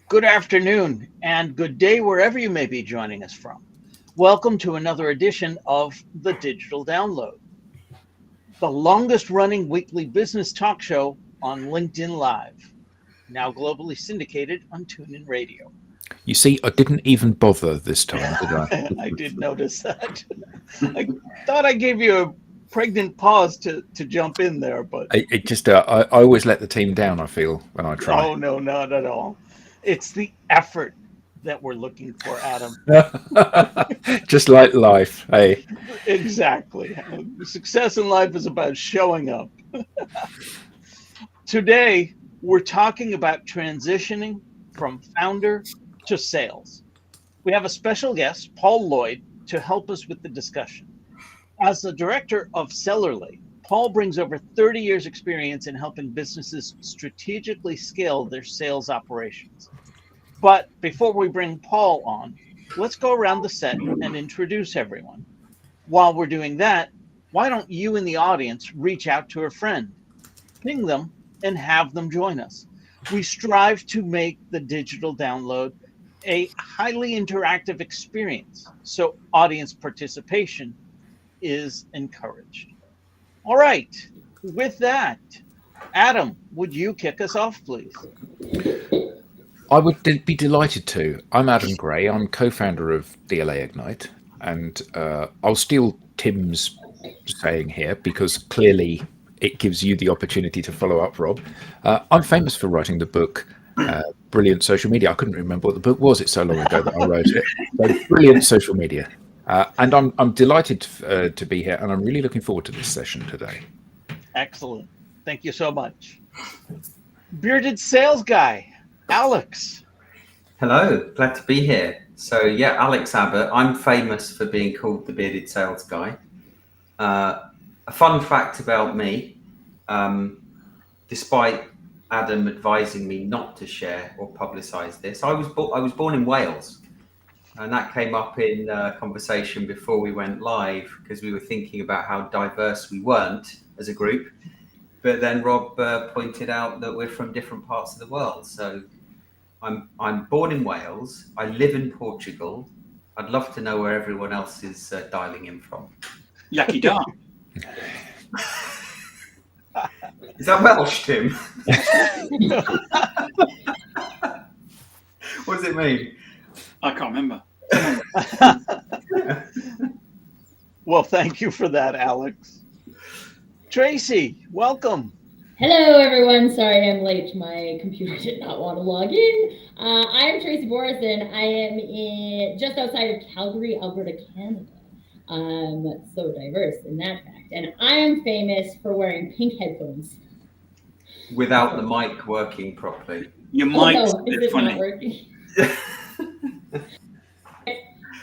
Good afternoon and good day wherever you may be joining us from. Welcome to another edition of The Digital Download, the longest running weekly business talk show on LinkedIn Live, now globally syndicated on TuneIn Radio. You see, I didn't even bother this time, did I? I did notice that. I thought I gave you a pregnant pause to jump in there, but I always let the team down, I feel, when I try. oh no, not at all. It's the effort that we're looking for, Adam. Just like life, hey. Exactly. Success in life is about showing up. Today, we're talking about transitioning from founder to sales. We have a special guest, Paul Lloyd, to help us with the discussion. As the director of Sellerly, Paul brings over 30 years' experience in helping businesses strategically scale their sales operations. But before we bring Paul on, let's go around the set and introduce everyone. While we're doing that, why don't you in the audience reach out to a friend, ping them, and have them join us? We strive to make the digital download a highly interactive experience, so audience participation is encouraged. All right, with that, Adam, would you kick us off, please? I would be delighted to. I'm Adam Gray. I'm co-founder of DLA Ignite, and I'll steal Tim's saying here because clearly it gives you the opportunity to follow up, Rob. I'm famous for writing the book Brilliant Social Media. I couldn't remember what the book was. It's so long ago that I wrote it. So, Brilliant Social Media. And I'm delighted to be here, and I'm really looking forward to this session today. Excellent. Thank you so much. Bearded sales guy, Alex. Hello, glad to be here. So yeah, Alex Abbott. I'm famous for being called the bearded sales guy. A fun fact about me, despite Adam advising me not to share or publicise this, I was born in Wales. And that came up in conversation before we went live because we were thinking about how diverse we weren't as a group. But then Rob pointed out that we're from different parts of the world. So I'm born in Wales. I live in Portugal. I'd love to know where everyone else is dialing in from. Lucky dog. Is that Welsh, Tim? What does it mean? I can't remember. Well, thank you for that, Alex. Tracy, welcome. Hello, everyone. Sorry I'm late. My computer did not want to log in. I am Tracy Boris, and I am just outside of Calgary, Alberta, Canada. So diverse in that fact. And I am famous for wearing pink headphones. Without the mic working properly. Your mic's Oh, a no, is bit it funny. not working?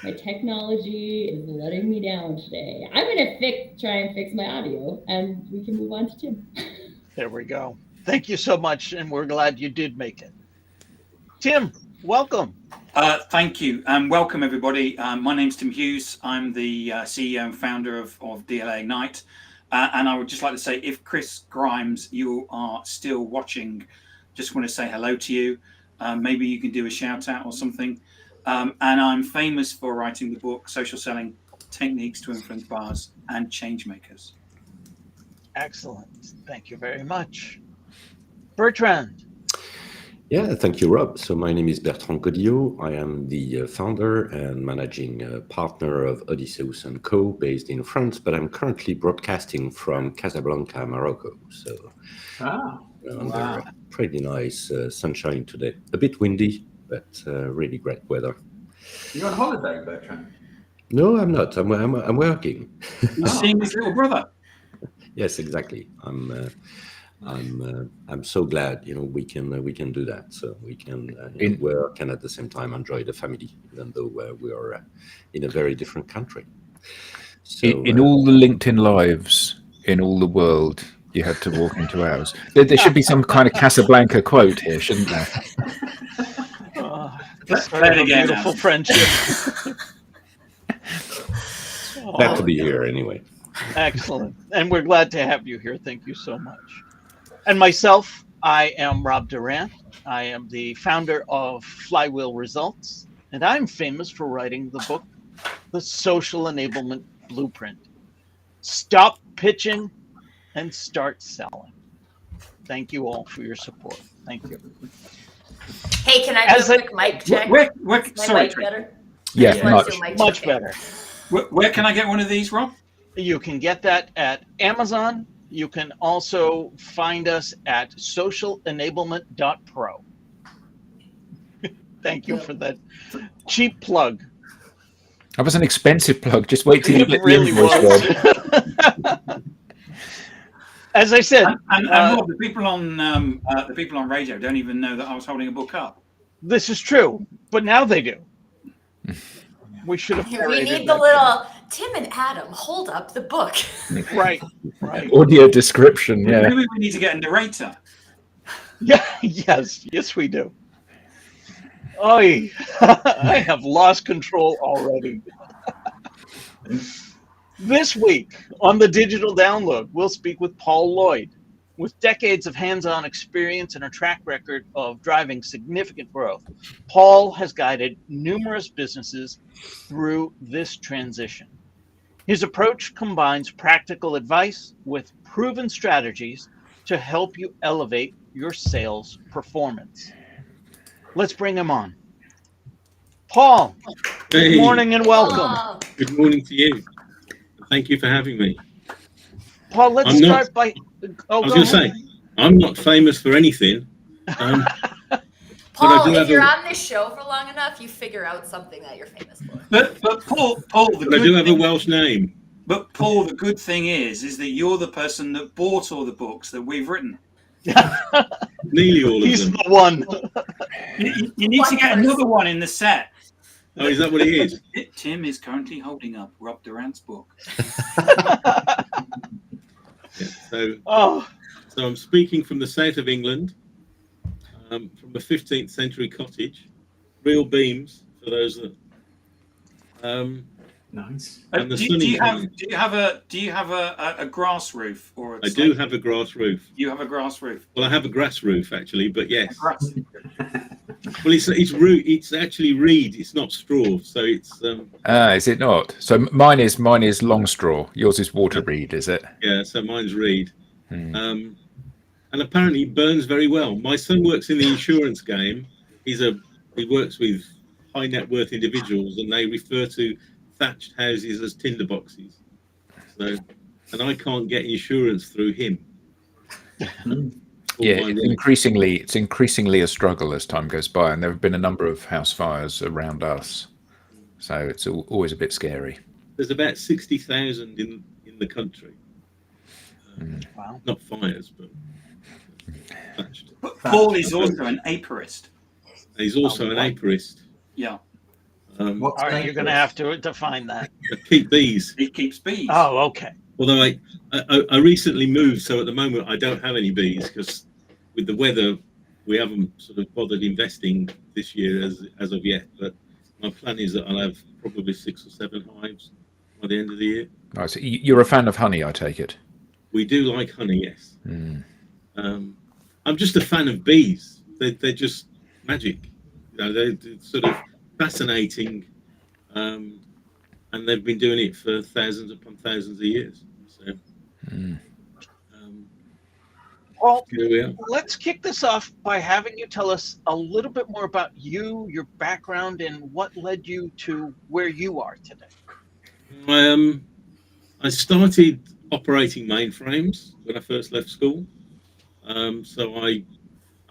My technology is letting me down today. I'm going to try and fix my audio, and we can move on to Tim. There we go. Thank you so much, and we're glad you did make it. Tim, welcome. Thank you. Welcome, everybody. My name's Tim Hughes. I'm the CEO and founder of DLA Ignite. And I would just like to say, if Chris Grimes, you are still watching, just want to say hello to you. Maybe you can do a shout out or something. And I'm famous for writing the book, Social Selling Techniques to Influence Buyers and Changemakers. Excellent. Thank you very much. Bertrand. Yeah, thank you, Rob. So my name is Bertrand Godillot. I am the founder and managing partner of Odysseus & Co. based in France, but I'm currently broadcasting from Casablanca, Morocco. So under pretty nice sunshine today. A bit windy, but really great weather. You're on holiday, Bertrand? No, I'm not. I'm working. You're seeing his little brother. Yes, exactly. I'm so glad we can do that. So we can work and at the same time enjoy the family, even though we are in a very different country. So In all the LinkedIn lives in all the world, you had to walk into ours. There should be some kind of Casablanca quote here, shouldn't there? Start of a beautiful friendship. Glad to be here anyway. Excellent. And we're glad to have you here. Thank you so much. And myself, I am Rob Durant. I am the founder of Flywheel Results, and I'm famous for writing the book, The Social Enablement Blueprint. Stop pitching and start selling. Thank you all for your support. Thank you. Hey, can I do As a I- quick mic check? Where, Is my sorry, mic better? Yeah, Just wanted much. to do a mic Much check. better. where can I get one of these, Rob? You can get that at Amazon. You can also find us at socialenablement.pro. Thank you for that cheap plug. That was an expensive plug. Just wait till you It get really the invoice, Rob. was. As I said, And Rob, the people on radio don't even know that I was holding a book up. this is true, but now they do. We should have. We narrated need the that. little Tim and Adam hold up the book. Right, right. Audio description, yeah. Maybe we need to get a narrator. Yeah, yes, we do. Oy, I have lost control already. This week on the Digital Download, we'll speak with Paul Lloyd. With decades of hands-on experience and a track record of driving significant growth, Paul has guided numerous businesses through this transition. His approach combines practical advice with proven strategies to help you elevate your sales performance. Let's bring him on. Paul, good Hey, morning and welcome. Oh, good morning to you. Thank you for having me. Paul, let's I'm not- start by. I was going to say, I'm not famous for anything. Paul, do if have you're a- on this show for long enough, you figure out something that you're famous for. But Paul, the But I do good have a thing, Welsh name. but Paul, the good thing is that you're the person that bought all the books that we've written. Nearly all of He's them. the one. You need to get another one in the set. Oh, is that what it is? Tim is currently holding up Rob Durant's book. Yeah. So Oh, I'm speaking from the south of England, from a 15th century cottage, real beams for those that. Nice. And the Do sunny you side. have a grass roof or I do have a grass roof. You have a grass roof. Well, I have a grass roof actually, but yes. Grass. Well, it's actually reed. It's not straw, so it's Is it not? So mine is long straw. Yours is water reed, is it? yeah. So mine's reed. Hmm. And apparently it burns very well. My son works in the insurance game. He works with high net worth individuals, and they refer to thatched houses as tinder boxes. So, and I can't get insurance through him. Yeah, Or my it's increasingly a struggle as time goes by, and there have been a number of house fires around us, so it's always a bit scary. There's about 60,000 in the country. wow. Not fires, but thatched. But Paul is also an apiarist. He's also an apiarist. Yeah, What's All right, you're going to dangerous? have to define that. I keep bees. he keeps bees. Oh, okay. Although I recently moved, so at the moment I don't have any bees because with the weather we haven't sort of bothered investing this year as of yet. But my plan is that I'll have probably 6 or 7 hives by the end of the year. Right, so you're a fan of honey, I take it. We do like honey, yes. Mm. I'm just a fan of bees. They're just magic. You know, they're sort of fascinating, and they've been doing it for thousands upon thousands of years. So. Well, Here we are. let's kick this off by having you tell us a little bit more about you, your background, and what led you to where you are today. I started operating mainframes when I first left school. So I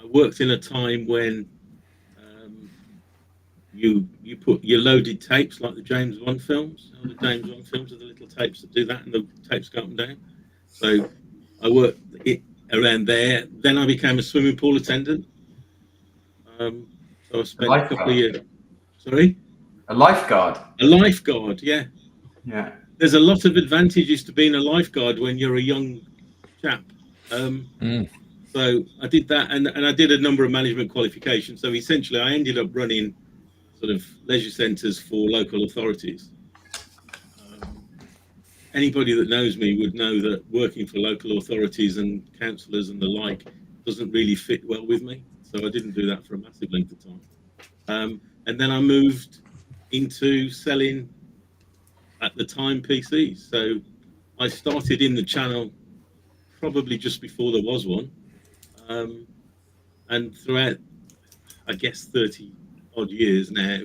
worked in a time when you loaded tapes like the James Bond films. You know, the James Bond films are the little tapes that do that, and the tapes go up and down. So I worked around there. Then I became a swimming pool attendant. So I spent a couple of years. Sorry? A lifeguard. A lifeguard, yeah. Yeah. There's a lot of advantages to being a lifeguard when you're a young chap. So I did that, and I did a number of management qualifications. So essentially, I ended up running sort of leisure centres for local authorities. Anybody that knows me would know that working for local authorities and councillors and the like doesn't really fit well with me. So I didn't do that for a massive length of time. And then I moved into selling, at the time, PCs. So I started in the channel probably just before there was one. And throughout, I guess, 30 odd years now,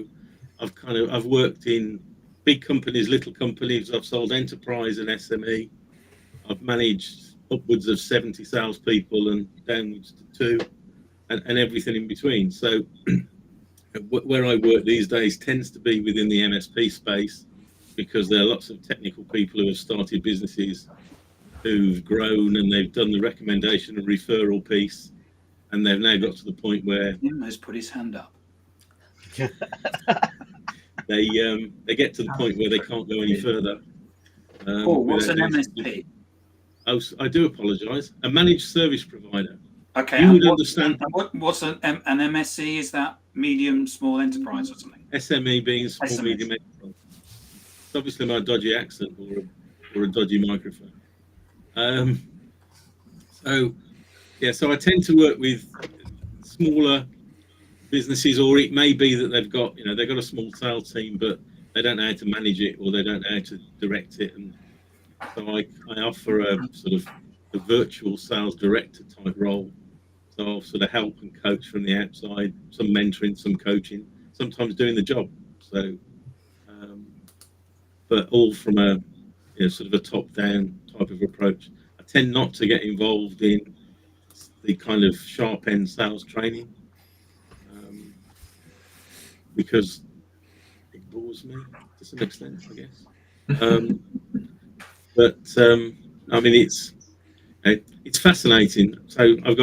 I've worked in big companies, little companies. I've sold enterprise and SME. I've managed upwards of 70 salespeople and downwards to 2, and everything in between. So where I work these days tends to be within the MSP space, because there are lots of technical people who have started businesses, who've grown, and they've done the recommendation and referral piece, and they've now got to the point where Tim has put his hand up. they get to the point where they can't go any further. What's an MSP? Oh, I do apologise. A managed service provider. Okay, You would understand. What's an MSC? Is that medium, small enterprise or something? SME being small, SME. medium enterprise. It's obviously my dodgy accent or a dodgy microphone. So I tend to work with smaller businesses, or it may be that they've got a small sales team, but they don't know how to manage it, or they don't know how to direct it, and so I offer a sort of a virtual sales director type role. So I'll sort of help and coach from the outside, some mentoring, some coaching, sometimes doing the job. So, but all from a sort of a top-down type of approach. I tend not to get involved in the kind of sharp-end sales training, because it bores me to some extent, I guess. But I mean, it's fascinating. So I've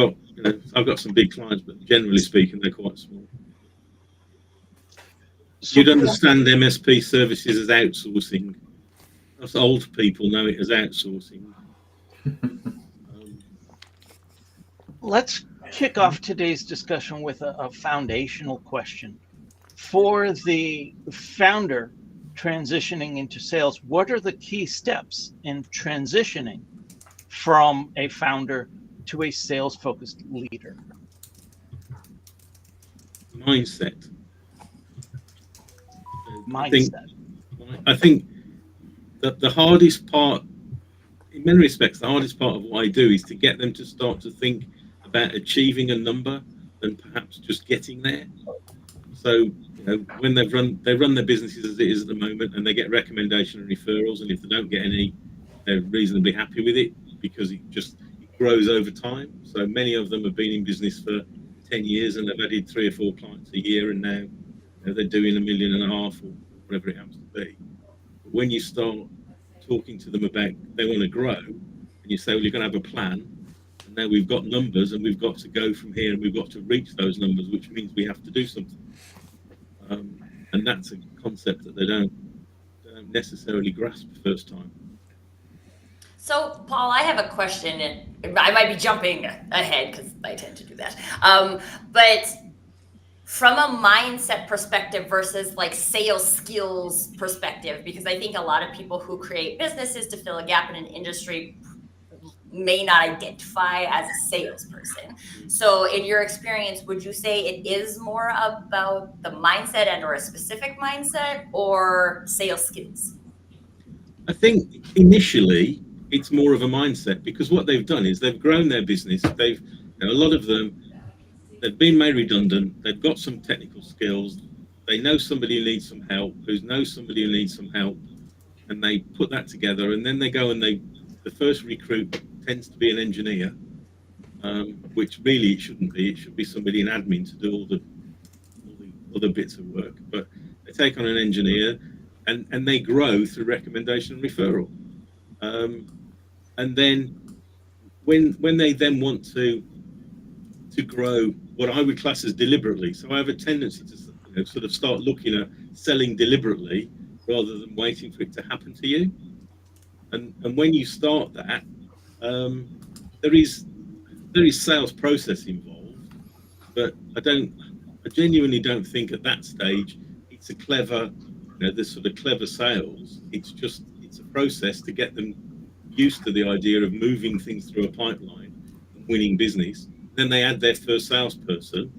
got some big clients, but generally speaking, they're quite small. You'd understand MSP services as outsourcing. Us old people know it as outsourcing. Let's kick off today's discussion with a foundational question. For the founder transitioning into sales, what are the key steps in transitioning from a founder to a sales-focused leader? Mindset. Mindset. I think that the hardest part, in many respects, the hardest part of what I do is to get them to start to think about achieving a number than perhaps just getting there. So, when they run their businesses as it is at the moment, and they get recommendation and referrals, and if they don't get any, they're reasonably happy with it, because it grows over time. So many of them have been in business for 10 years and they've added 3 or 4 clients a year, and now they're doing $1.5 million or whatever it happens to be. But when you start talking to them about they want to grow, and you say, well, you're going to have a plan, and now we've got numbers, and we've got to go from here, and we've got to reach those numbers, which means we have to do something. And that's a concept that they don't necessarily grasp the first time. So, Paul, I have a question, and I might be jumping ahead because I tend to do that. But from a mindset perspective versus like sales skills perspective, because I think a lot of people who create businesses to fill a gap in an industry may not identify as a salesperson. So in your experience, would you say it is more about the mindset and or a specific mindset, or sales skills? I think initially it's more of a mindset, because what they've done is they've grown their business. A lot of them, they've been made redundant. They've got some technical skills. They know somebody who needs some help, who knows somebody who needs some help, and they put that together. And then they go and the first recruit tends to be an engineer, which really it shouldn't be. It should be somebody in admin to do all the other bits of work. But they take on an engineer, and they grow through recommendation and referral. And then when they then want to grow what I would class as deliberately, so I have a tendency to sort of start looking at selling deliberately rather than waiting for it to happen to you. And when you start that, there is sales process involved, but I genuinely don't think at that stage it's a clever, this sort of clever sales. It's a process to get them used to the idea of moving things through a pipeline and winning business, then they add their first salesperson,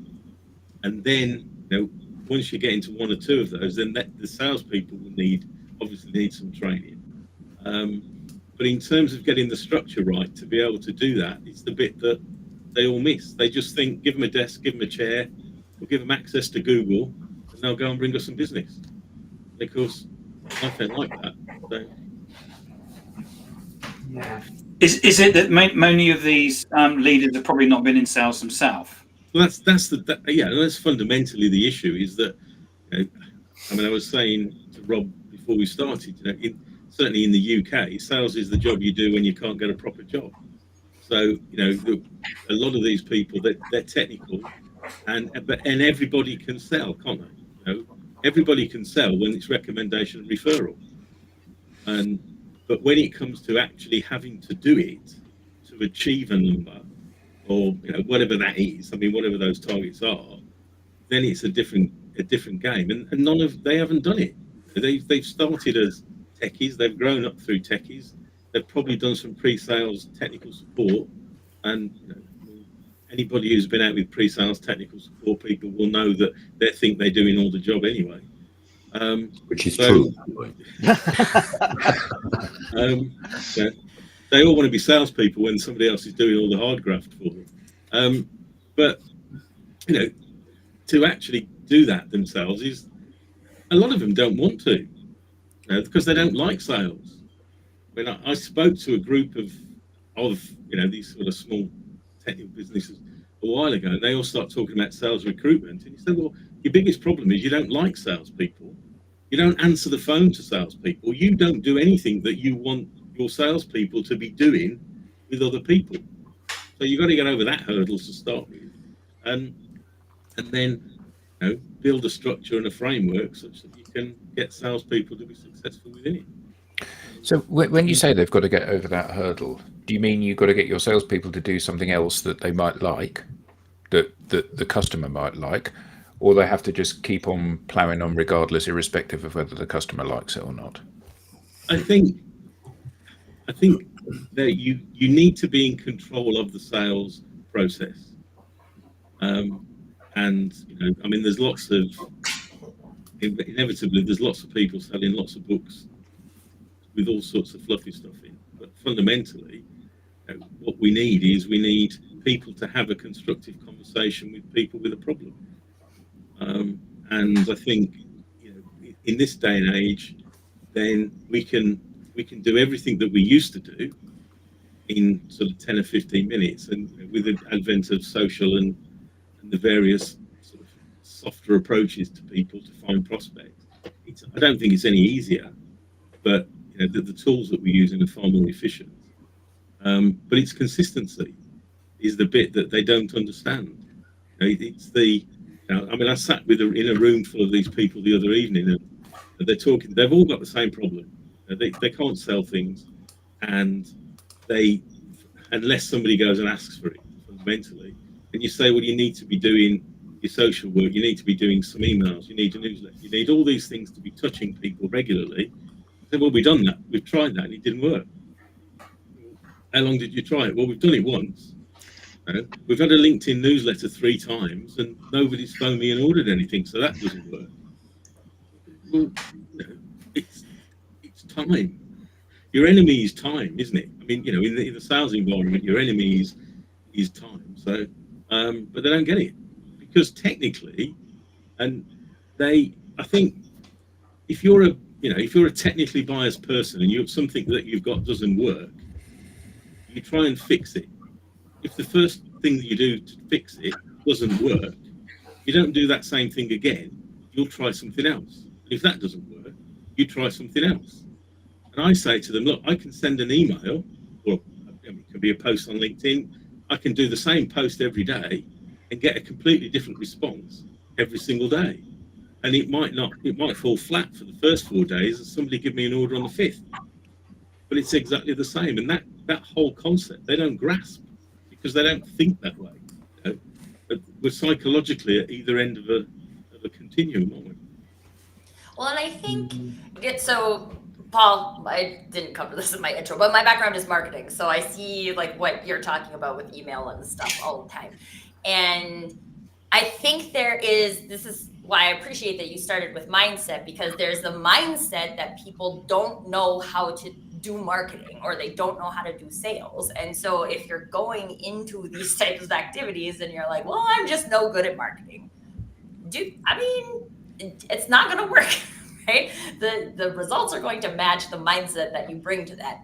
and then once you get into one or two of those, then the salespeople will obviously need some training. But in terms of getting the structure right to be able to do that, it's the bit that they all miss. They just think, give them a desk, give them a chair, or give them access to Google, and they'll go and bring us some business. Because nothing like that. So. Yeah. Is it that many of these leaders have probably not been in sales themselves? Well, that's fundamentally the issue. Is that I was saying to Rob before we started, certainly in the UK, sales is the job you do when you can't get a proper job. So a lot of these people, they're technical, and everybody can sell, can't they? Everybody can sell when it's recommendation and referral, but when it comes to actually having to do it to achieve a number, or whatever that is, whatever those targets are, then it's a different game, and they haven't done it. They've started as techies, they've grown up through techies, they've probably done some pre-sales technical support, and anybody who's been out with pre-sales technical support people will know that they think they're doing all the job anyway. Which is true. They all want to be salespeople when somebody else is doing all the hard graft for them. But to actually do that themselves is, a lot of them don't want to, because they don't like sales. When I spoke to a group of these sort of small technical businesses a while ago, and they all start talking about sales recruitment, and you say, well, your biggest problem is you don't like salespeople. You don't answer the phone to salespeople. You don't do anything that you want your salespeople to be doing with other people. So you've got to get over that hurdle to start with, and then build a structure and a framework such that you can get salespeople to be successful within it. So when you say they've got to get over that hurdle, do you mean you've got to get your salespeople to do something else that they might like, that the customer might like, or they have to just keep on ploughing on regardless, irrespective of whether the customer likes it or not? I think that you need to be in control of the sales process, and there's lots of inevitably there's lots of people selling lots of books with all sorts of fluffy stuff in, but fundamentally what we need people to have a constructive conversation with people with a problem, and I think in this day and age, then we can do everything that we used to do in sort of 10 or 15 minutes, and with the advent of social and the various sort of softer approaches to people to find prospects, I don't think it's any easier, but the tools that we're using are far more efficient. But it's consistency is the bit that they don't understand. It's I sat in a room full of these people the other evening, and they're talking. They've all got the same problem. They can't sell things, and unless somebody goes and asks for it fundamentally. And you say, well, you need to be doing your social work, you need to be doing some emails, you need a newsletter, you need all these things to be touching people regularly. I said, well, we've done that, we've tried that, and it didn't work. How long did you try it? Well, we've done it once. We've had a LinkedIn newsletter 3 times, and nobody's phoned me and ordered anything, so that doesn't work. Well, it's time. Your enemy is time, isn't it? In the sales environment, your enemy is time. So, but they don't get it, because technically, I think if you're a technically biased person and you have something that you've got doesn't work, you try and fix it. If the first thing that you do to fix it doesn't work, you don't do that same thing again. You'll try something else. If that doesn't work, you try something else. And I say to them, look, I can send an email, or it can be a post on LinkedIn. I can do the same post every day and get a completely different response every single day. And it might fall flat for the first 4 days, and somebody give me an order on the 5th. But it's exactly the same. And that whole concept, they don't grasp, because they don't think that way. But we're psychologically at either end of a continuum, aren't we? Well, and I think so. Paul, I didn't cover this in my intro, but my background is marketing. So I see like what you're talking about with email and stuff all the time. And I think this is why I appreciate that you started with mindset, because there's the mindset that people don't know how to do marketing or they don't know how to do sales. And so if you're going into these types of activities and you're like, well, I'm just no good at marketing, it's not going to work. Right? The results are going to match the mindset that you bring to that.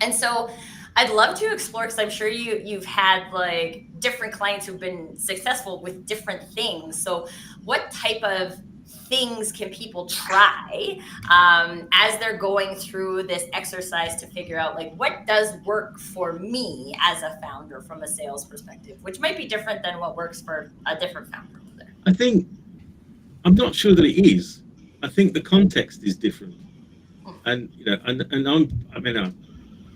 And so I'd love to explore, because I'm sure you've had like different clients who've been successful with different things. So what type of things can people try as they're going through this exercise to figure out like what does work for me as a founder from a sales perspective, which might be different than what works for a different founder over there? I think, I'm not sure that it is. I think the context is different, and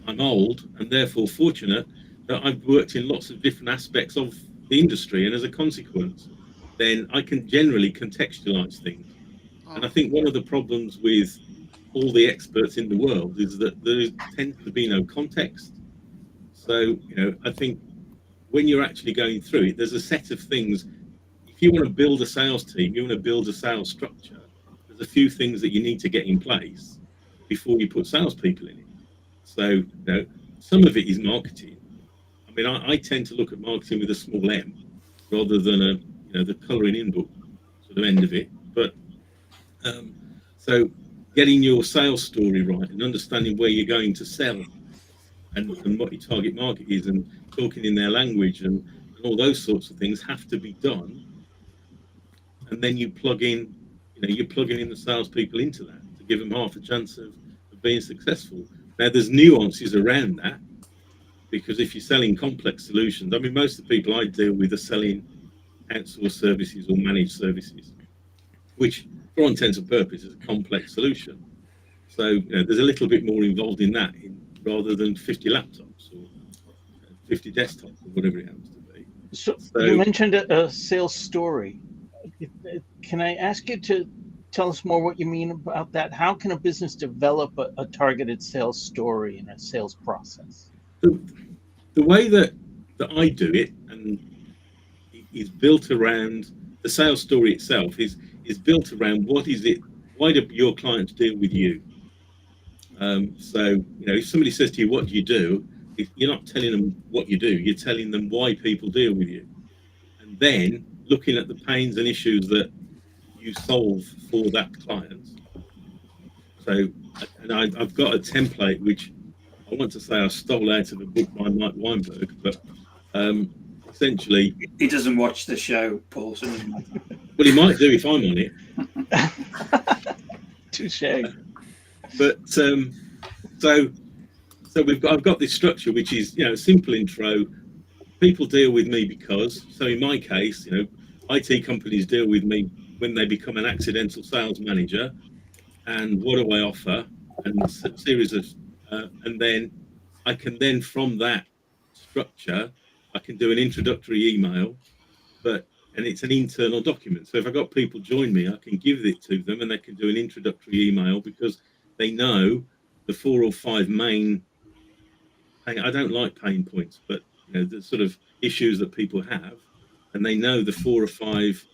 I'm old and therefore fortunate that I've worked in lots of different aspects of the industry, and as a consequence, then I can generally contextualize things. And I think one of the problems with all the experts in the world is that there tends to be no context. So I think when you're actually going through it, there's a set of things. If you want to build a sales team, you want to build a sales structure, there's a few things that you need to get in place before you put salespeople in it. So, some of it is marketing. I mean, I tend to look at marketing with a small m rather than the colouring in book sort of end of it. But so getting your sales story right and understanding where you're going to sell and what your target market is and talking in their language and all those sorts of things have to be done. And then you plug in you're plugging in the salespeople into that to give them half a chance of being successful. Now, there's nuances around that, because if you're selling complex solutions, I mean, most of the people I deal with are selling outsourced services or managed services, which, for all intents and purposes, is a complex solution. So there's a little bit more involved in that rather than 50 laptops or 50 desktops or whatever it happens to be. So you mentioned a sales story. Can I ask you to tell us more what you mean about that? How can a business develop a targeted sales story and a sales process? The way that I do it, and is built around the sales story itself, is built around what is it, why do your clients deal with you? So if somebody says to you, what do you do? If you're not telling them what you do, you're telling them why people deal with you. And then looking at the pains and issues that you solve for that client. So, and I've got a template which I want to say I stole out of a book by Mike Weinberg, but essentially, he doesn't watch the show, Paul. So well, he might do if I'm on it. Touche. But so I've got this structure which is a simple intro. People deal with me because, so in my case, IT companies deal with me when they become an accidental sales manager, and what do I offer, and a series of, and then I can from that structure, I can do an introductory email, and it's an internal document. So if I've got people join me, I can give it to them and they can do an introductory email because they know the 4 or 5 main, I don't like pain points, but the sort of issues that people have, and they know the 4 or 5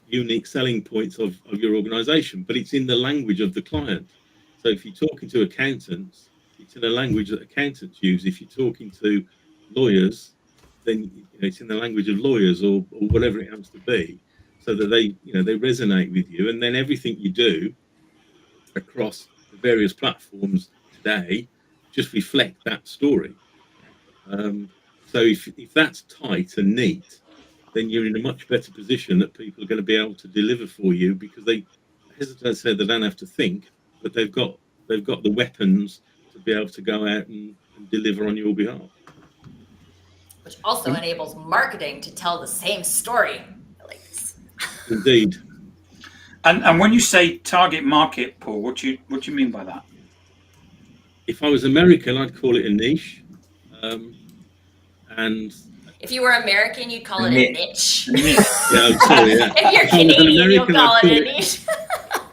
unique selling points of your organization, but it's in the language of the client. So if you're talking to accountants, it's in a language that accountants use. If you're talking to lawyers, then it's in the language of lawyers or whatever it happens to be, so that they resonate with you. And then everything you do across the various platforms today just reflect that story. So if that's tight and neat, then you're in a much better position that people are going to be able to deliver for you, because they don't have to think, but they've got the weapons to be able to go out and deliver on your behalf. Which also enables marketing to tell the same story. I like this. Indeed. And when you say target market, Paul, what do you mean by that? If I was American, I'd call it a niche. And if you were American, you'd call it a niche. Yeah, I'm sorry. Yeah. If you're Canadian, you'll call it a niche.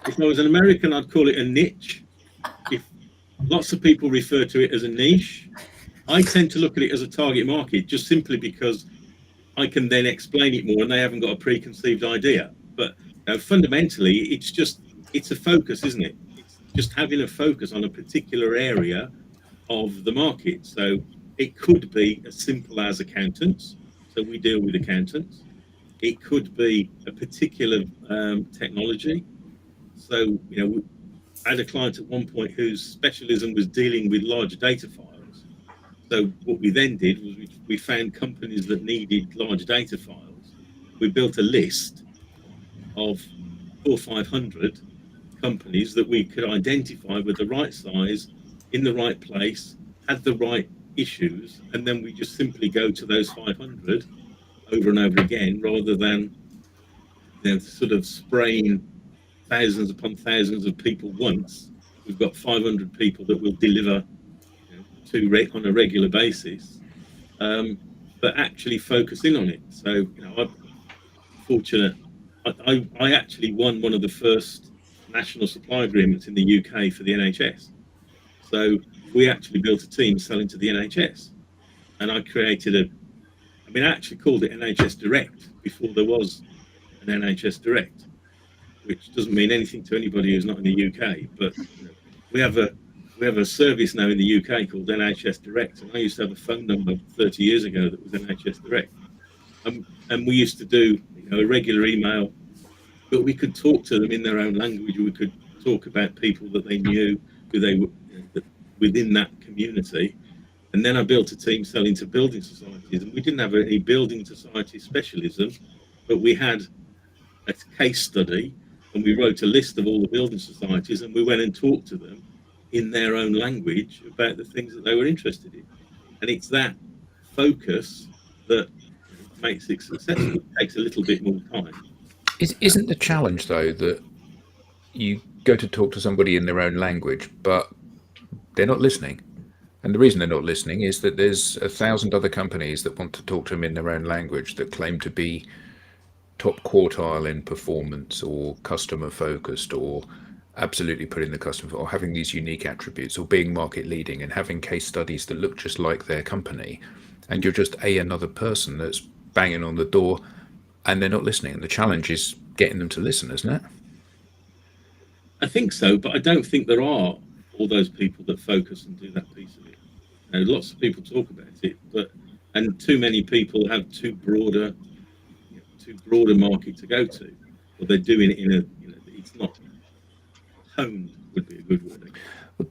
If I was an American, I'd call it a niche. If lots of people refer to it as a niche, I tend to look at it as a target market, just simply because I can then explain it more and they haven't got a preconceived idea. But fundamentally, it's a focus, isn't it? It's just having a focus on a particular area of the market. So it could be as simple as accountants. So we deal with accountants. It could be a particular technology. So, I had a client at one point whose specialism was dealing with large data files. So what we then did was we found companies that needed large data files. We built a list of 400 or 500 companies that we could identify with the right size, in the right place, had the right issues, and then we just simply go to those 500 over and over again, rather than sort of spraying thousands upon thousands of people once. We've got 500 people that will deliver to on a regular basis, but actually focus in on it. So, I'm fortunate. I actually won one of the first national supply agreements in the UK for the NHS. So we actually built a team selling to the NHS, and I created I actually called it NHS Direct before there was an NHS Direct, which doesn't mean anything to anybody who's not in the UK. But we have a service now in the UK called NHS Direct, and I used to have a phone number 30 years ago that was NHS Direct, and we used to do a regular email, but we could talk to them in their own language. We could talk about people that they knew, who they were within that community. And then I built a team selling to building societies, and we didn't have any building society specialism, but we had a case study, and we wrote a list of all the building societies, and we went and talked to them in their own language about the things that they were interested in. And it's that focus that makes it successful. It takes a little bit more time. Isn't the challenge, though, that you go to talk to somebody in their own language, but they're not listening? And the reason they're not listening is that there's 1,000 other companies that want to talk to them in their own language, that claim to be top quartile in performance, or customer focused, or absolutely putting the customer, or having these unique attributes, or being market leading and having case studies that look just like their company. And you're just another person that's banging on the door, and they're not listening. And the challenge is getting them to listen, isn't it? I think so, but I don't think there are all those people that focus and do that piece of it. Lots of people talk about it, and too many people have too broad a market to go to, or they're doing it in it's not honed, would be a good word. Well,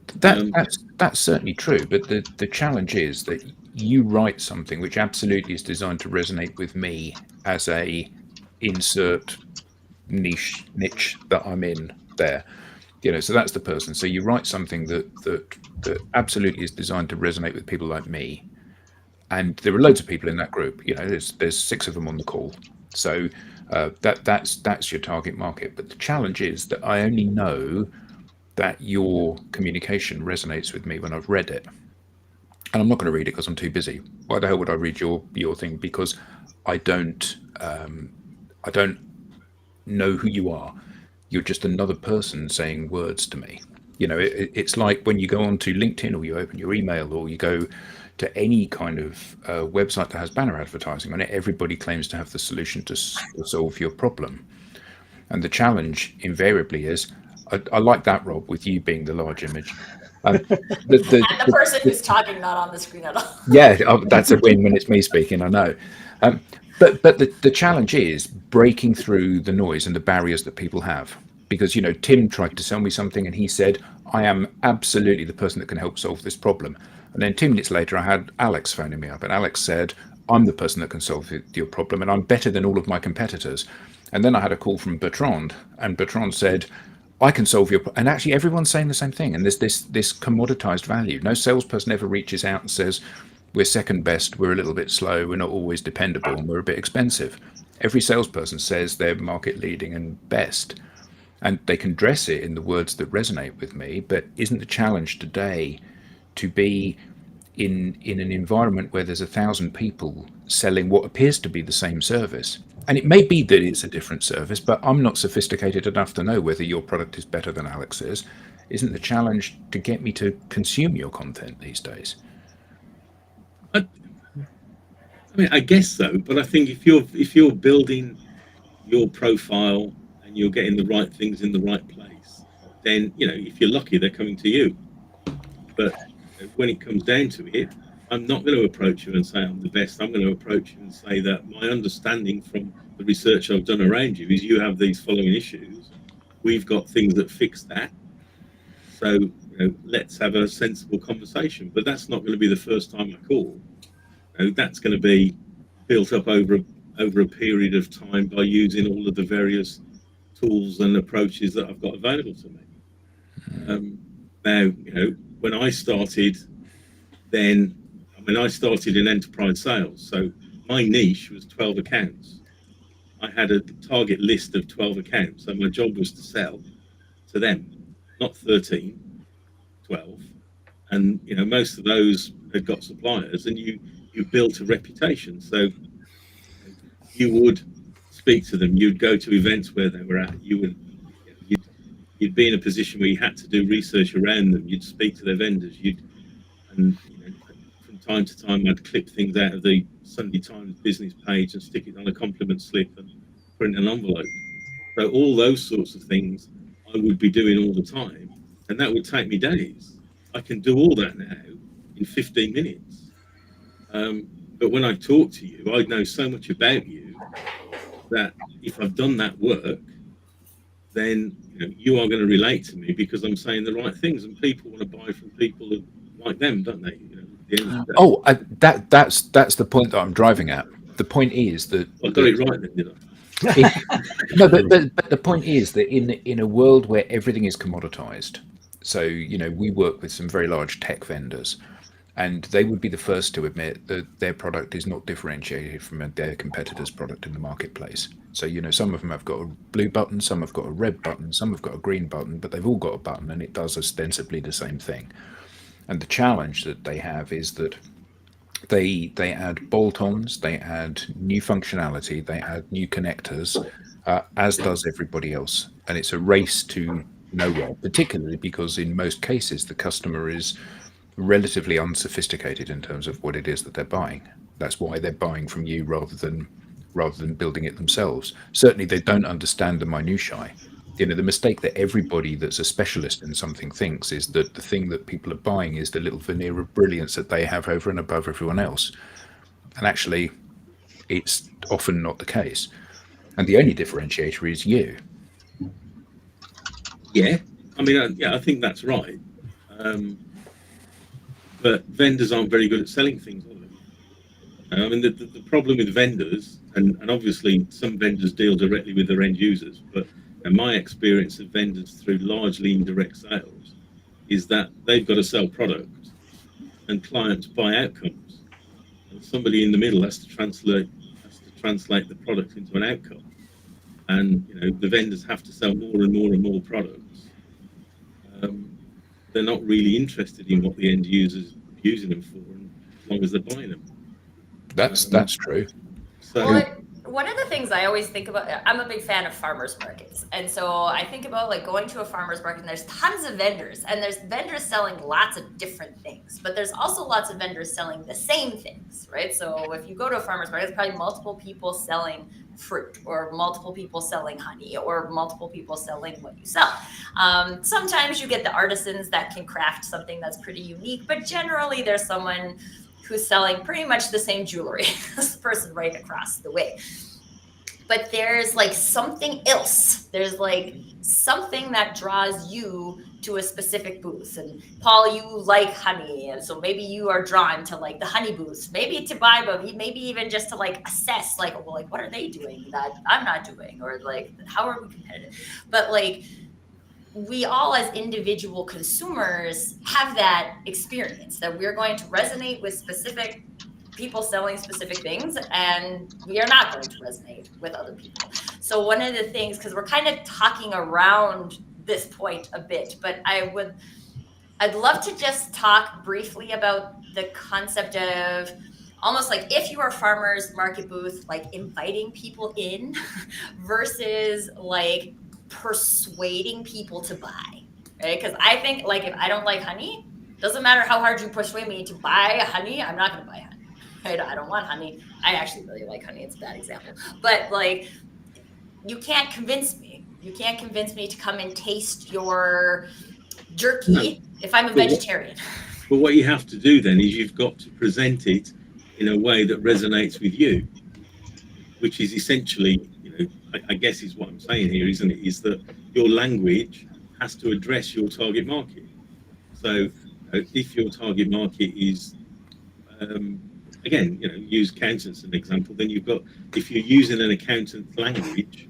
that's certainly true, but the challenge is that you write something which absolutely is designed to resonate with me as a insert niche that I'm in there. So that's the person. So you write something that absolutely is designed to resonate with people like me, and there are loads of people in that group. There's 6 of them on the call. So that's your target market. But the challenge is that I only know that your communication resonates with me when I've read it, and I'm not going to read it because I'm too busy. Why the hell would I read your thing? Because I don't know who you are. You're just another person saying words to me. It's like when you go onto LinkedIn, or you open your email, or you go to any kind of website that has banner advertising on it. Everybody claims to have the solution to solve your problem. And the challenge invariably is, I like that, Rob, with you being the large image. And the person who's talking not on the screen at all. Yeah, that's a win when it's me speaking, I know. But the challenge is breaking through the noise and the barriers that people have. Because, Tim tried to sell me something, and he said, I am absolutely the person that can help solve this problem. And then 2 minutes later, I had Alex phoning me up, and Alex said, I'm the person that can solve your problem, and I'm better than all of my competitors. And then I had a call from Bertrand, and Bertrand said, I can solve your problem. And actually everyone's saying the same thing. And there's this commoditized value. No salesperson ever reaches out and says, we're second best, we're a little bit slow, we're not always dependable, and we're a bit expensive. Every salesperson says they're market leading and best. And they can dress it in the words that resonate with me, but isn't the challenge today to be in an environment where there's 1,000 people selling what appears to be the same service. And it may be that it's a different service, but I'm not sophisticated enough to know whether your product is better than Alex's. Isn't the challenge to get me to consume your content these days? I mean, I guess so, but I think if you're building your profile and you're getting the right things in the right place, then, you know, if you're lucky, they're coming to you. But when it comes down to it, I'm not going to approach you and say I'm the best. I'm going to approach you and say that my understanding from the research I've done around you is you have these following issues. We've got things that fix that. So, you know, let's have a sensible conversation. But that's not going to be the first time I call. You know, that's going to be built up over a period of time by using all of the various tools and approaches that I've got available to me. Now, you know, when I started, I started in enterprise sales. So my niche was 12 accounts. I had a target list of 12 accounts. So my job was to sell to them, not 13, 12. And, you know, most of those had got suppliers, and you built a reputation. So you would speak to them. You'd go to events where they were at. You'd be in a position where you had to do research around them. You'd speak to their vendors. And you know, from time to time, I'd clip things out of the Sunday Times business page and stick it on a compliment slip and put it in an envelope. So all those sorts of things I would be doing all the time, and that would take me days. I can do all that now in 15 minutes. But when I talk to you, I know so much about you that if I've done that work, then you know, you are going to relate to me because I'm saying the right things, and people want to buy from people like them, don't they? You know, at the end of the day. That's the point that I'm driving at. The point is that I got it right then, did I? No, but the point is that in a world where everything is commoditized, so you know, we work with some very large tech vendors, and they would be the first to admit that their product is not differentiated from their competitor's product in the marketplace. So, you know, some of them have got a blue button, some have got a red button, some have got a green button, but they've all got a button and it does ostensibly the same thing. And the challenge that they have is that they add bolt-ons, they add new functionality, they add new connectors, as does everybody else. And it's a race to nowhere, particularly because in most cases the customer is relatively unsophisticated in terms of what it is that they're buying. That's why they're buying from you rather than building it themselves. Certainly they don't understand the minutiae. You know, the mistake that everybody that's a specialist in something thinks is that the thing that people are buying is the little veneer of brilliance that they have over and above everyone else. And actually, it's often not the case. And the only differentiator is you. Yeah, I mean, yeah, I think that's right. But vendors aren't very good at selling things, are they? I mean, the problem with vendors, and obviously some vendors deal directly with their end users, but in my experience of vendors through largely indirect sales is that they've got to sell product and clients buy outcomes. And somebody in the middle has to translate the product into an outcome. And you know, the vendors have to sell more and more and more products. They're not really interested in what the end user's using them for, as long as they're buying them. That's true. So, Well, one of the things I always think about, I'm a big fan of farmers markets. And so I think about like going to a farmers market and there's tons of vendors and there's vendors selling lots of different things, but there's also lots of vendors selling the same things, right? So if you go to a farmers market, there's probably multiple people selling fruit or multiple people selling honey or multiple people selling what you sell. Sometimes you get the artisans that can craft something that's pretty unique, but generally there's someone who's selling pretty much the same jewelry as the person right across the way. But there's like something else. There's like something that draws you to a specific booth. And Paul, you like honey. And so maybe you are drawn to like the honey booths, maybe to buy, but maybe even just to like assess, like, well, like, what are they doing that I'm not doing? Or like, how are we competitive? But like, we all as individual consumers have that experience that we're going to resonate with specific people selling specific things, and we are not going to resonate with other people. So one of the things, because we're kind of talking around this point a bit, but I'd love to just talk briefly about the concept of almost like if you are farmers market booth, like inviting people in versus like persuading people to buy, right? Because I think like if I don't like honey, doesn't matter how hard you persuade me to buy honey, I'm not going to buy honey. Right? I don't want honey. I actually really like honey. It's a bad example, but like you can't convince me. You can't convince me to come and taste your jerky if I'm a vegetarian. But what you have to do then is you've got to present it in a way that resonates with you, which is essentially, I guess is what I'm saying here, isn't it? Is that your language has to address your target market. So if your target market is, again, use accountants as an example, then you've got, if you're using an accountant's language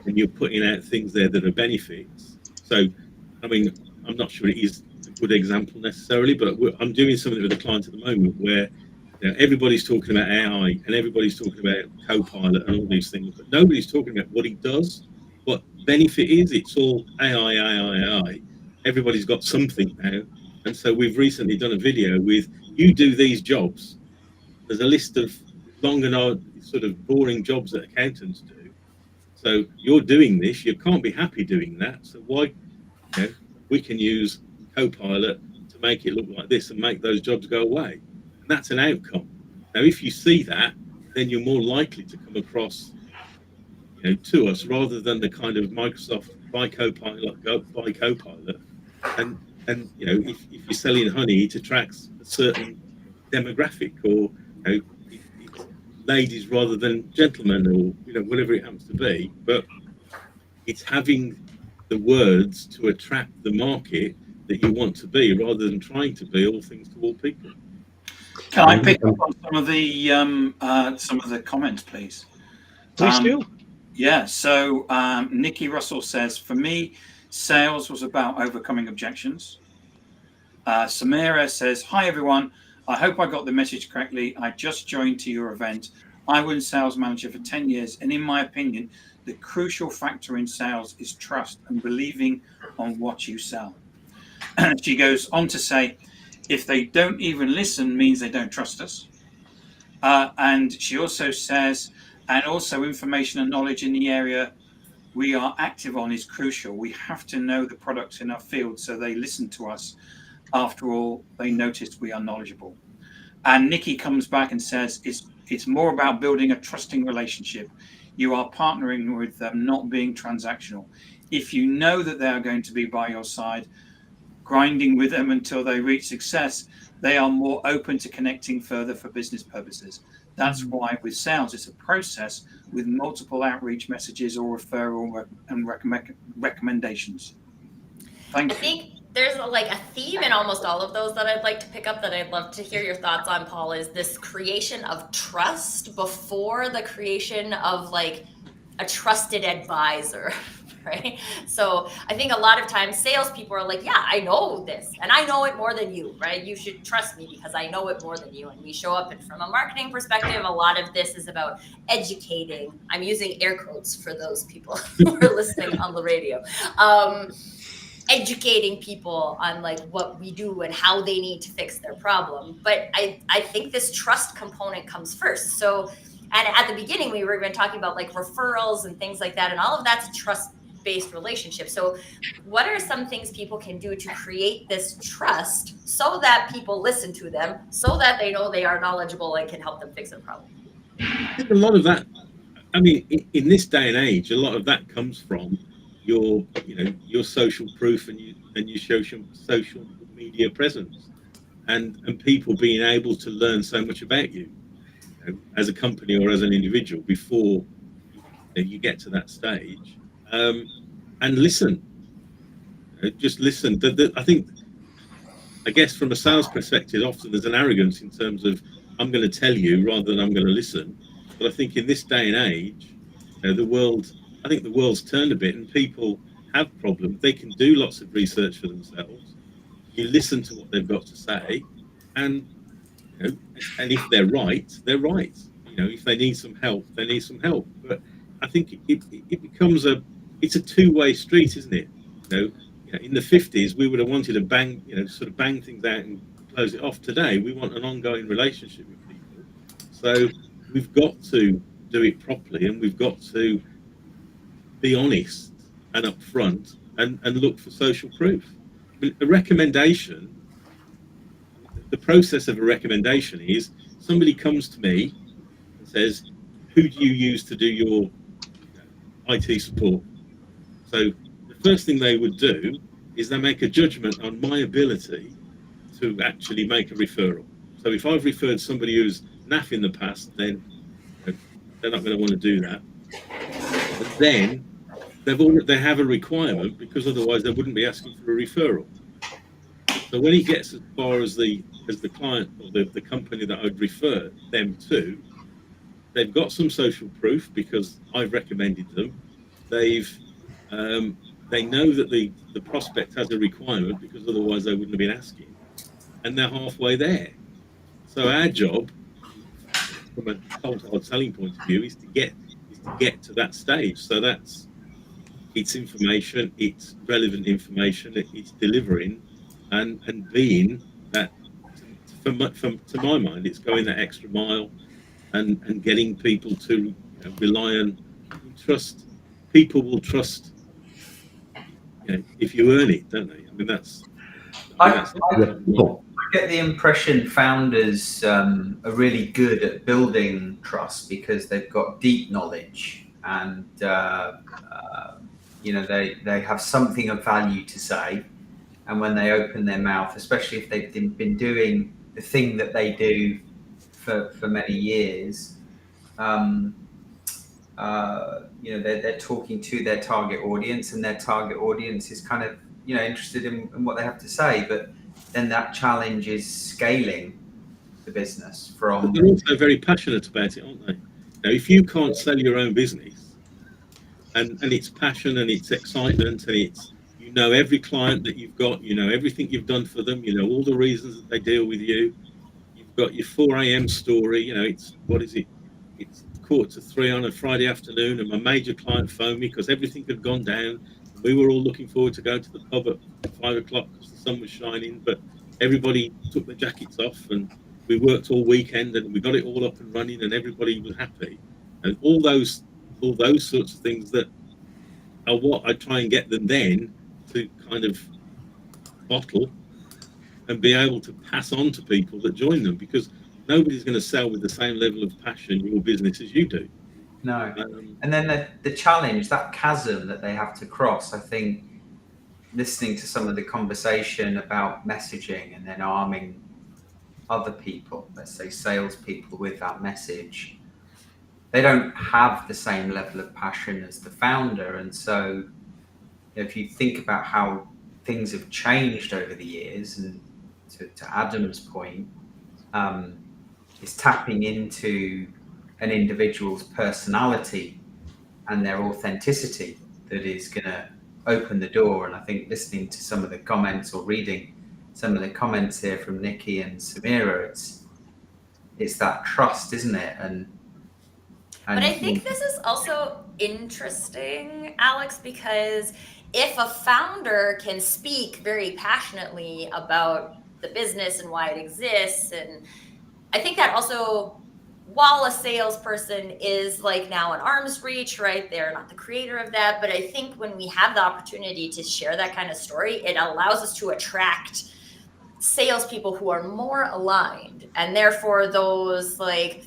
and you're putting out things there that are benefits. So, I mean, I'm not sure it is a good example necessarily, but I'm doing something with a client at the moment where everybody's talking about AI and everybody's talking about Copilot and all these things, but nobody's talking about what it does, what benefit is. It's all AI. Everybody's got something now. And so we've recently done a video with, you do these jobs. There's a list of long and hard, sort of boring jobs that accountants do. So you're doing this, you can't be happy doing that. So why, we can use Copilot to make it look like this and make those jobs go away. And that's an outcome. Now, if you see that, then you're more likely to come across, to us rather than the kind of Microsoft buy Copilot. And if you're selling honey, it attracts a certain demographic, or it's ladies rather than gentlemen, or whatever it happens to be. But it's having the words to attract the market that you want to be, rather than trying to be all things to all people. Can I pick up on some of the comments, please? Please do. Yeah. So Nikki Russell says, for me, sales was about overcoming objections. Samira says, hi, everyone. I hope I got the message correctly. I just joined to your event. I was sales manager for 10 years. And in my opinion, the crucial factor in sales is trust and believing on what you sell. She goes on to say, if they don't even listen, means they don't trust us. And she also says, and also information and knowledge in the area we are active on is crucial. We have to know the products in our field so they listen to us. After all, they noticed we are knowledgeable. And Nikki comes back and says, it's more about building a trusting relationship. You are partnering with them, not being transactional. If you know that they are going to be by your side, grinding with them until they reach success, they are more open to connecting further for business purposes. That's why with sales, it's a process with multiple outreach messages or referral and recommendations. Thank you. I think there's a theme in almost all of those that I'd like to pick up that I'd love to hear your thoughts on, Paul, is this creation of trust before the creation of a trusted advisor. Right? So I think a lot of times salespeople are like, yeah, I know this and I know it more than you, right? You should trust me because I know it more than you. And we show up, and from a marketing perspective, a lot of this is about educating. I'm using air quotes for those people who are listening on the radio. Educating people on what we do and how they need to fix their problem. But I think this trust component comes first. So, and at the beginning, we were even talking about referrals and things like that. And all of that's trust-based relationship. So what are some things people can do to create this trust so that people listen to them, so that they know they are knowledgeable and can help them fix a problem? I think a lot of that, I mean, in this day and age, a lot of that comes from your social proof and your social media presence, and people being able to learn so much about you, as a company or as an individual before you get to that stage, and listen. Just listen. I guess from a sales perspective, often there's an arrogance in terms of I'm going to tell you rather than I'm going to listen. But I think in this day and age, I think the world's turned a bit, and people have problems. They can do lots of research for themselves. You listen to what they've got to say, and and if they're right, they're right. If they need some help, they need some help. But I think it becomes it's a two-way street, isn't it? In the 50s, we would have wanted to bang things out and close it off today. We want an ongoing relationship with people. So we've got to do it properly, and we've got to be honest and upfront and look for social proof. I mean, a recommendation, the process of a recommendation is somebody comes to me and says, who do you use to do your IT support? So the first thing they would do is they make a judgment on my ability to actually make a referral. So if I've referred somebody who's naff in the past, then they're not going to want to do that. But then they have a requirement, because otherwise they wouldn't be asking for a referral. So when it gets as far as the client or the company that I'd refer them to, they've got some social proof because I've recommended them. They know that the prospect has a requirement, because otherwise they wouldn't have been asking, and they're halfway there. So our job, from a cold hard selling point of view, is to get to that stage. So it's information, it's relevant information, it's delivering, and being that. To my mind, it's going that extra mile, and getting people to rely on trust. People will trust, if you earn it, don't they? I mean, I get the impression founders are really good at building trust because they've got deep knowledge, and they have something of value to say, and when they open their mouth, especially if they've been doing the thing that they do for many years, they're talking to their target audience, and their target audience is kind of interested in what they have to say. But then that challenge is scaling the business from. But they're also very passionate about it, aren't they? Now, if you can't sell your own business, and it's passion and it's excitement and it's every client that you've got, everything you've done for them, all the reasons that they deal with you. You've got your 4 a.m. story. It's 2:45 on a Friday afternoon, and my major client phoned me because everything had gone down. We were all looking forward to go to the pub at 5 o'clock because the sun was shining, but everybody took their jackets off, and we worked all weekend, and we got it all up and running, and everybody was happy. And all those sorts of things that are what I try and get them then to kind of bottle and be able to pass on to people that join them, because nobody's going to sell with the same level of passion your business as you do. No. And then the challenge, that chasm that they have to cross, I think, listening to some of the conversation about messaging and then arming other people, let's say salespeople, with that message, they don't have the same level of passion as the founder. And so if you think about how things have changed over the years, and to Adam's point, is tapping into an individual's personality and their authenticity that is going to open the door. And I think listening to some of the comments or reading some of the comments here from Nikki and Samira, it's that trust, isn't it? And but I think this is also interesting, Alex, because if a founder can speak very passionately about the business and why it exists, and I think that also, while a salesperson is like now an arm's reach, right? They're not the creator of that. But I think when we have the opportunity to share that kind of story, it allows us to attract salespeople who are more aligned. And therefore those like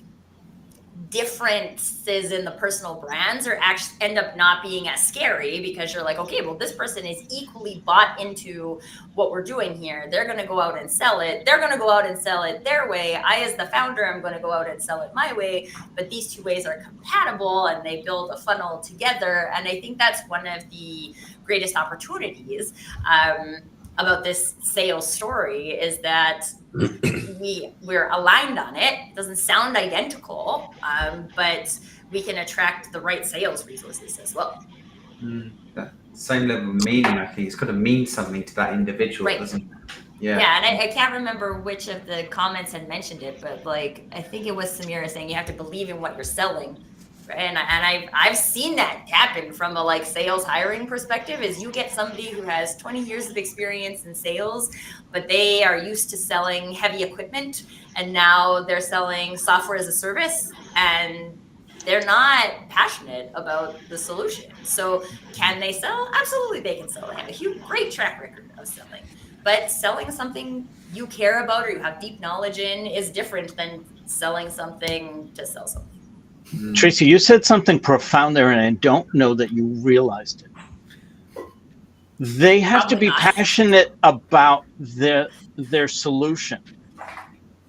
differences in the personal brands are actually end up not being as scary, because you're like, okay, well, this person is equally bought into what we're doing here. They're going to go out and sell it. They're going to go out and sell it their way. I, as the founder, I'm going to go out and sell it my way. But these two ways are compatible, and they build a funnel together. And I think that's one of the greatest opportunities about this sales story, is that we're aligned on it. It doesn't sound identical, but we can attract the right sales resources as well. That same level of meaning, I think it's got to mean something to that individual, right. Doesn't it? Yeah, and I can't remember which of the comments had mentioned it, but like I think it was Samira saying you have to believe in what you're selling, And I've seen that happen from a like sales hiring perspective. Is you get somebody who has 20 years of experience in sales, but they are used to selling heavy equipment, and now they're selling software as a service, and they're not passionate about the solution. So can they sell? Absolutely, they can sell. They have a great track record of selling. But selling something you care about or you have deep knowledge in is different than selling something to sell something. Tracy, you said something profound there, and I don't know that you realized it. They have to be passionate about their solution.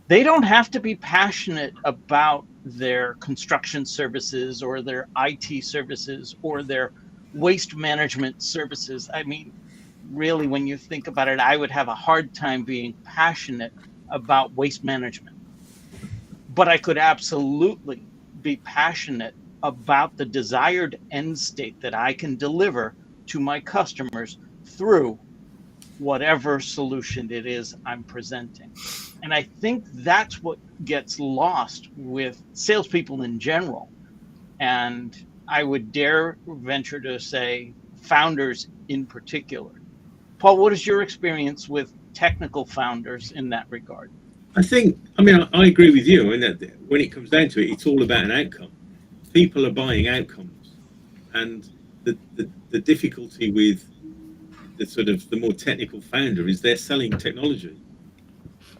They don't have to be passionate about their construction services or their IT services or their waste management services. I mean, really, when you think about it, I would have a hard time being passionate about waste management. But I could absolutely be passionate about the desired end state that I can deliver to my customers through whatever solution it is I'm presenting. And I think that's what gets lost with salespeople in general. And I would dare venture to say founders in particular. Paul, what is your experience with technical founders in that regard? I agree with you. And that when it comes down to it, it's all about an outcome. People are buying outcomes, and the difficulty with the more technical founder is they're selling technology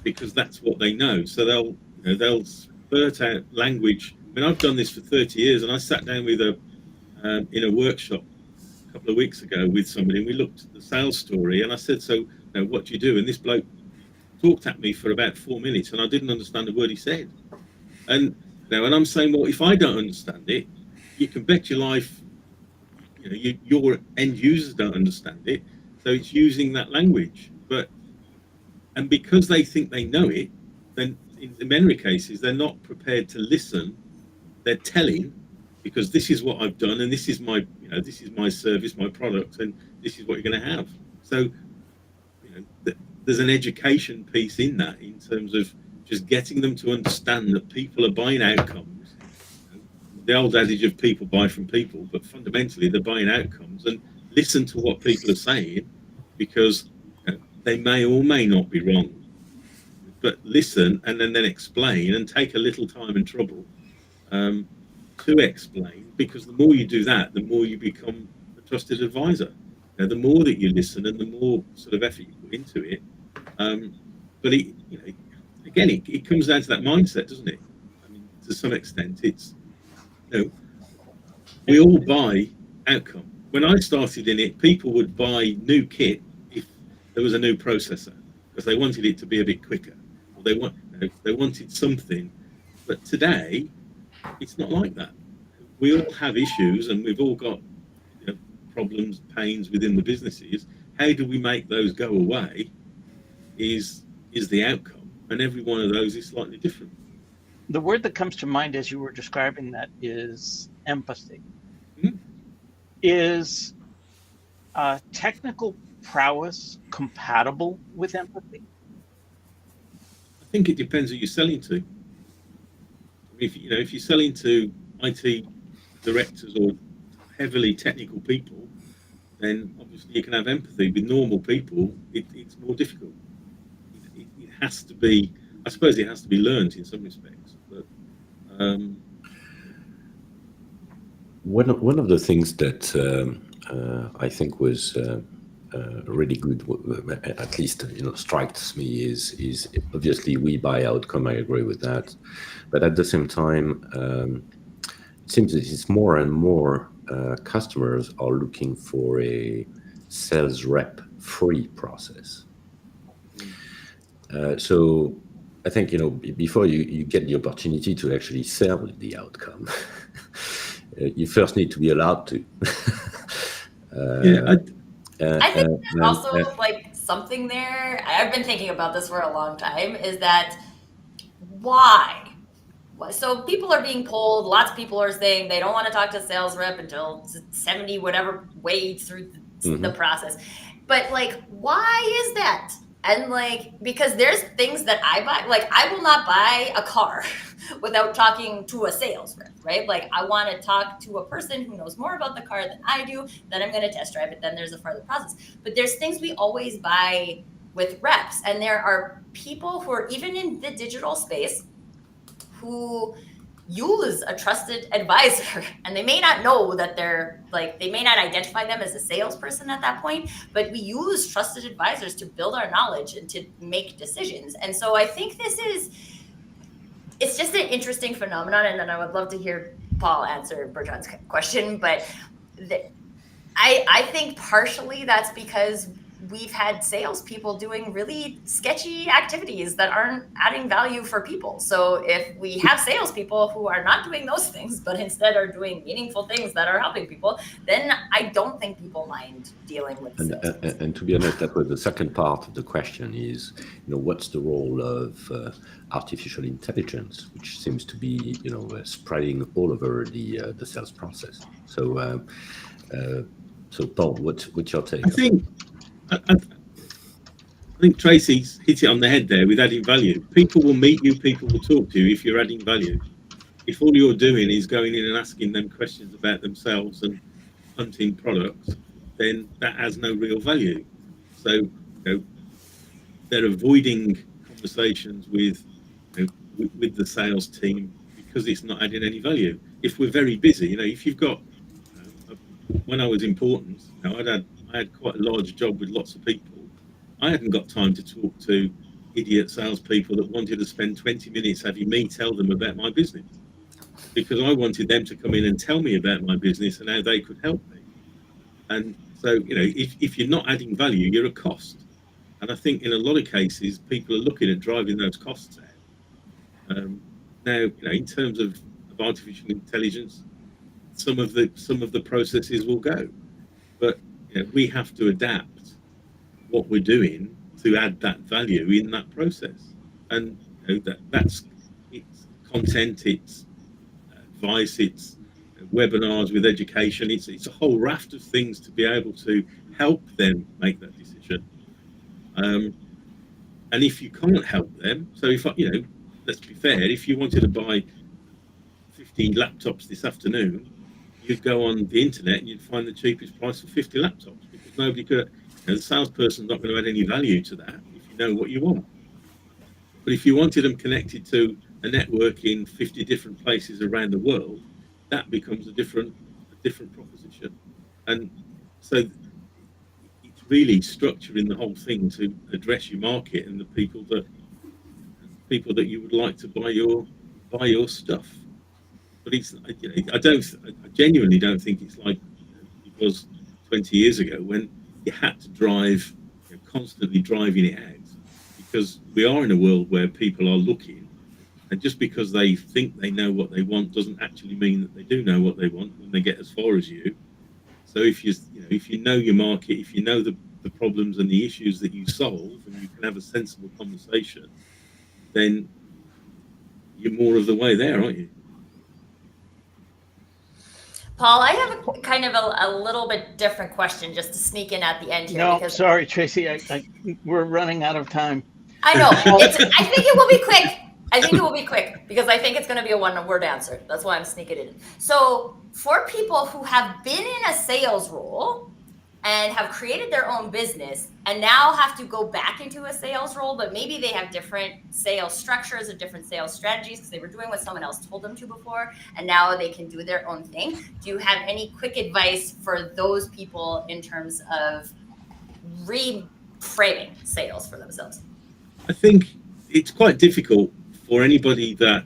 because that's what they know. So they'll spurt out language. I mean, I've done this for 30 years, and I sat down with in a workshop a couple of weeks ago with somebody, and we looked at the sales story, and I said, so what do you do? And this bloke talked at me for about 4 minutes, and I didn't understand a word he said. And I'm saying, well, if I don't understand it, you can bet your life, your end users don't understand it. So it's using that language, and because they think they know it, then in many cases they're not prepared to listen. They're telling, because this is what I've done, and this is my service, my product, and this is what you're going to have. So, there's an education piece in that, in terms of just getting them to understand that people are buying outcomes. The old adage of people buy from people, but fundamentally they're buying outcomes, and listen to what people are saying, because they may or may not be wrong. But listen, and then explain, and take a little time and trouble to explain, because the more you do that, the more you become a trusted advisor. The more that you listen and the more sort of effort you put into it. But it comes down to that mindset, doesn't it? I mean, to some extent, it's, we all buy outcome. When I started in it, people would buy new kit if there was a new processor, because they wanted it to be a bit quicker, or they wanted something. But today, it's not like that. We all have issues, and we've all got problems, pains within the businesses. How do we make those go away is the outcome, and every one of those is slightly different. The word that comes to mind as you were describing that is empathy. Mm-hmm. Is technical prowess compatible with empathy? I think it depends who you're selling to. If you're selling to IT directors or heavily technical people, then obviously you can have empathy. With normal people, it's more difficult. It has to be, I suppose it has to be learned in some respects. But one of the things that I think was really good, at least strikes me, is obviously we buy outcome. I agree with that, but at the same time, it seems that it's more and more customers are looking for a sales rep free process. So I think before you get the opportunity to actually sell the outcome, you first need to be allowed to. I think there's also like something there. I've been thinking about this for a long time. Is that why? So people are being told, lots of people are saying they don't want to talk to a sales rep until 70 whatever way through the process. But like, why is that? And like, because there's things that I buy, like I will not buy a car without talking to a sales rep, right? Like I want to talk to a person who knows more about the car than I do, then I'm going to test drive it, then there's a further process. But there's things we always buy with reps, and there are people who are even in the digital space who use a trusted advisor, and they may not know that they're like, they may not identify them as a salesperson at that point, but we use trusted advisors to build our knowledge and to make decisions. And so I think it's just an interesting phenomenon. And then I would love to hear Paul answer Bertrand's question, but I think partially that's because we've had salespeople doing really sketchy activities that aren't adding value for people. So if we have salespeople who are not doing those things, but instead are doing meaningful things that are helping people, then I don't think people mind dealing with sales. And to be honest, that was the second part of the question is, what's the role of artificial intelligence, which seems to be, spreading all over the sales process. So, so Paul, what's your take? I think Tracy's hit it on the head there with adding value. People will meet you, people will talk to you if you're adding value. If all you're doing is going in and asking them questions about themselves and hunting products, then that has no real value. So they're avoiding conversations with the sales team because it's not adding any value. If we're very busy, if you've got, when I was important, I had quite a large job with lots of people. I hadn't got time to talk to idiot salespeople that wanted to spend 20 minutes having me tell them about my business, because I wanted them to come in and tell me about my business and how they could help me. And so, if you're not adding value, you're a cost. And I think in a lot of cases, people are looking at driving those costs out. Now, in terms of artificial intelligence, some of the processes will go, but we have to adapt what we're doing to add that value in that process. And that's it's content, it's advice, it's webinars with education, it's a whole raft of things to be able to help them make that decision. And if you can't help them, so if let's be fair, if you wanted to buy 15 laptops this afternoon, you'd go on the internet and you'd find the cheapest price for 50 laptops, because nobody could. The salesperson's not going to add any value to that if you know what you want. But if you wanted them connected to a network in 50 different places around the world, that becomes a different proposition. And so it's really structuring the whole thing to address your market and the people that you would like to buy your stuff. But it's, I genuinely don't think it's like it was 20 years ago when you had to drive, constantly driving it out, because we are in a world where people are looking, and just because they think they know what they want doesn't actually mean that they do know what they want when they get as far as you. So if you know your market, if you know the problems and the issues that you solve, and you can have a sensible conversation, then you're more of the way there, aren't you? Paul, I have a kind of a little bit different question just to sneak in at the end here. No, because sorry, Tracy. We're running out of time. I know. I think it will be quick. I think it will be quick because I think it's going to be a one-word answer. That's why I'm sneaking it in. So for people who have been in a sales role and have created their own business and now have to go back into a sales role, but maybe they have different sales structures or different sales strategies because they were doing what someone else told them to before, and now they can do their own thing. Do you have any quick advice for those people in terms of reframing sales for themselves? I think it's quite difficult for anybody that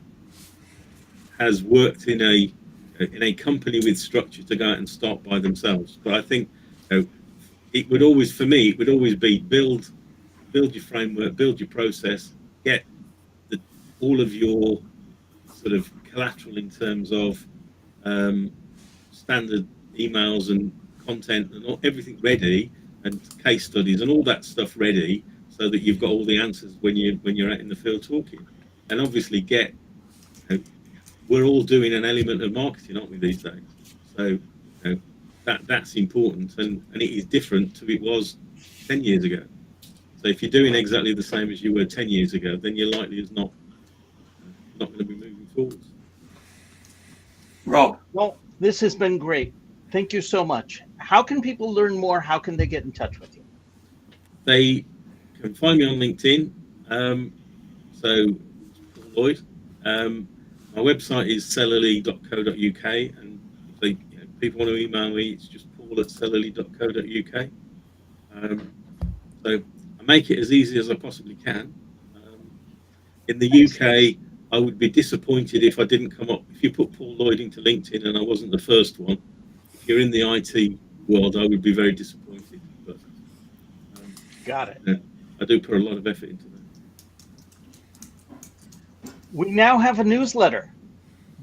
has worked in a company with structure to go out and start by themselves. But I think it would always be build your framework, build your process, get all of your sort of collateral in terms of standard emails and content and everything ready, and case studies and all that stuff ready, so that you've got all the answers when you're out in the field talking. And obviously we're all doing an element of marketing, aren't we, these days? So that's important, and it is different to it was 10 years ago. So if you're doing exactly the same as you were 10 years ago, then you're likely as not going to be moving forward. Rob. Well, this has been great. Thank you so much. How can people learn more? How can they get in touch with you? They can find me on LinkedIn. So, Paul Lloyd. My website is cellularly.co.uk, and if they, people want to email me, it's just paul@cellularly.co.uk. So I make it as easy as I possibly can. In the UK, I would be disappointed if I didn't come up. If you put Paul Lloyd into LinkedIn and I wasn't the first one, if you're in the IT world, I would be very disappointed. But Got it. I do put a lot of effort into that. We now have a newsletter.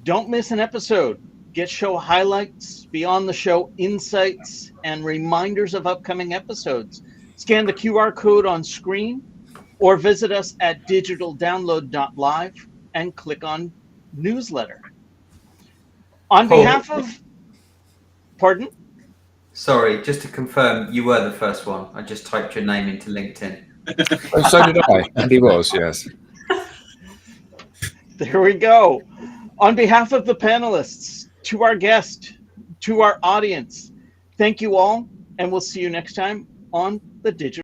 Don't miss an episode. Get show highlights, beyond the show insights, and reminders of upcoming episodes. Scan the QR code on screen or visit us at digitaldownload.live and click on newsletter. On Paul. behalf of, pardon? Sorry, just to confirm, you were the first one. I just typed your name into LinkedIn. Oh, so did I, and he was, yes. There we go. On behalf of the panelists, to our guest, to our audience, thank you all, and we'll see you next time on the Digital